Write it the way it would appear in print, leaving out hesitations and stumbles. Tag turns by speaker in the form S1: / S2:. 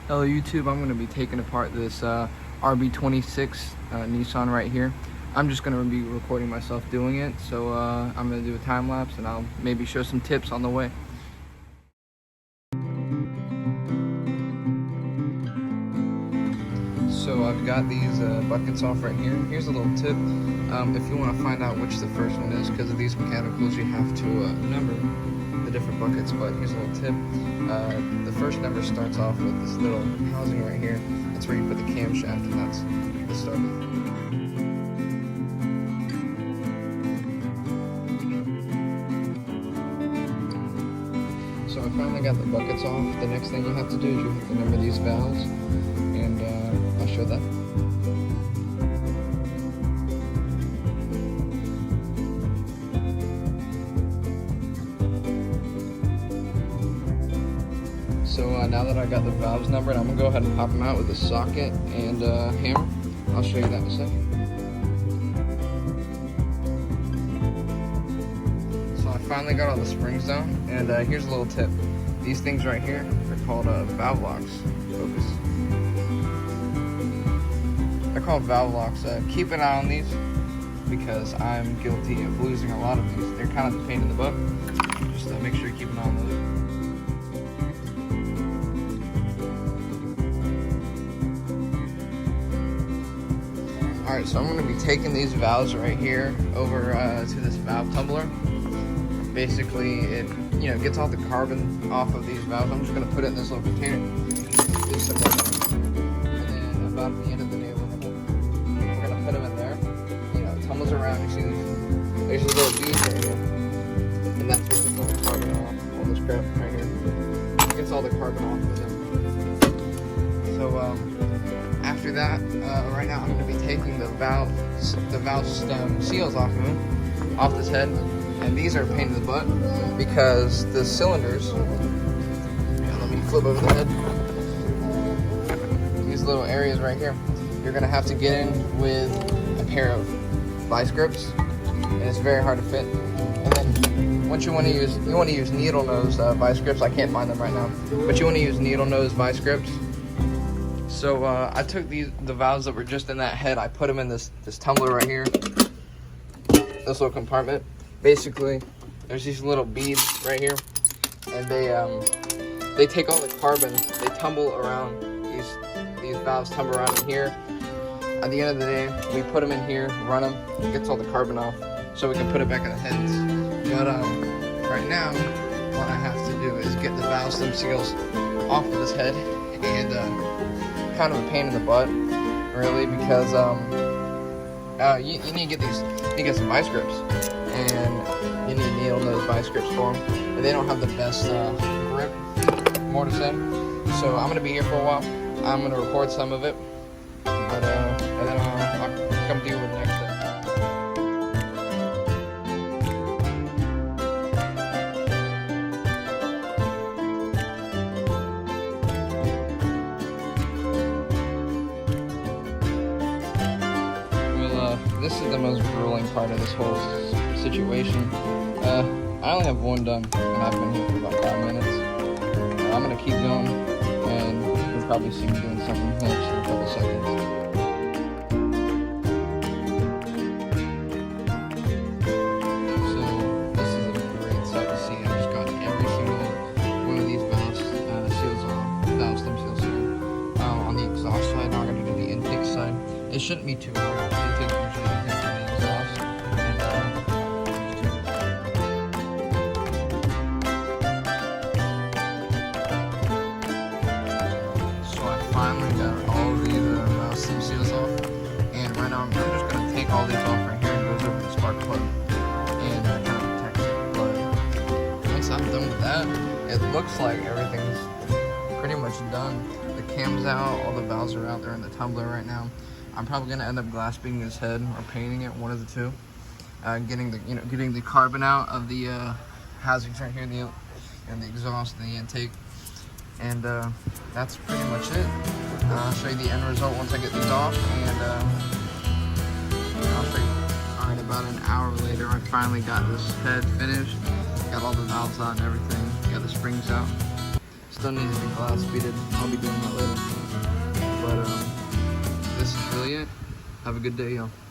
S1: Hello YouTube, I'm going to be taking apart this RB-26 Nissan right here. I'm just going to be recording myself doing it, so I'm going to do a time lapse and I'll maybe show some tips on the way. So I've got these buckets off right here. Here's a little tip. If you want to find out which the first one is, because of these mechanicals you have to number the different buckets, but here's a little tip. The first number starts off with this little housing right here. That's where you put the camshaft, and that's the start. So I finally got the buckets off. The next thing you have to do is you have to number these valves, and I'll show that. So now that I got the valves numbered, I'm going to go ahead and pop them out with a socket and hammer. I'll show you that in a second. So I finally got all the springs down, and here's a little tip. These things right here are called valve locks. Focus. They're called valve locks. Keep an eye on these because I'm guilty of losing a lot of these. They're kind of a pain in the butt. Just make sure you keep an eye on those. Alright, so I'm going to be taking these valves right here over to this valve tumbler. Basically, it gets all the carbon off of these valves. I'm just going to put it in this little container. And then about the end of the day, we're going to put them in there. It tumbles around. You see there's these little beads right here. And that's what gets all the carbon off. All this crap right here. It gets all the carbon off of them. So, after that, right now I'm going to be taking the valve seals off of him, off this head, and these are a pain in the butt because the cylinders. Let me flip over the head. These little areas right here, you're going to have to get in with a pair of vice grips, and it's very hard to fit. And then once you want to use needle nose vice grips. I can't find them right now, but you want to use needle nose vice grips. So I took the valves that were just in that head, I put them in this tumbler right here, this little compartment. Basically, there's these little beads right here, and they take all the carbon, they tumble around, these valves tumble around in here. At the end of the day, we put them in here, run them, it gets all the carbon off, so we can put it back in the heads. But right now, what I have to do is get the valve stem seals off of this head, and kind of a pain in the butt, really, because you need to get some vice grips, and you need needle nose vice grips for them, and they don't have the best grip, more to say. So I'm gonna be here for a while. I'm gonna record some of it, but and then I'll come to you with the next step. This is the most grueling part of this whole situation. I only have one done, and I've been here for about 5 minutes. I'm going to keep going, and you'll probably see me doing something next in a couple seconds. So, this is a great sight to see. I just got every single one of these valve seals off, valve stem seals here, on the exhaust side. Now I'm going to do the intake side. It shouldn't be too hard. Intake usually the exhaust. So I finally got all these valve stem seals off, and right now I'm just going to take all these off right here and goes over the spark plug and kind of protects it. But once I'm done with that, it looks like everything's pretty much done. The cam's out, all the valves are out there in the tumbler right now. I'm probably gonna end up glass beading this head or painting it, one of the two. Getting the carbon out of the housings right here, and the exhaust and the intake, and that's pretty much it. I'll show you the end result once I get these off, and I'll show you. Alright, about an hour later, I finally got this head finished. Got all the valves out and everything. Got the springs out. Still needs to be glass beaded. I'll be doing that later. yet. Have a good day, y'all.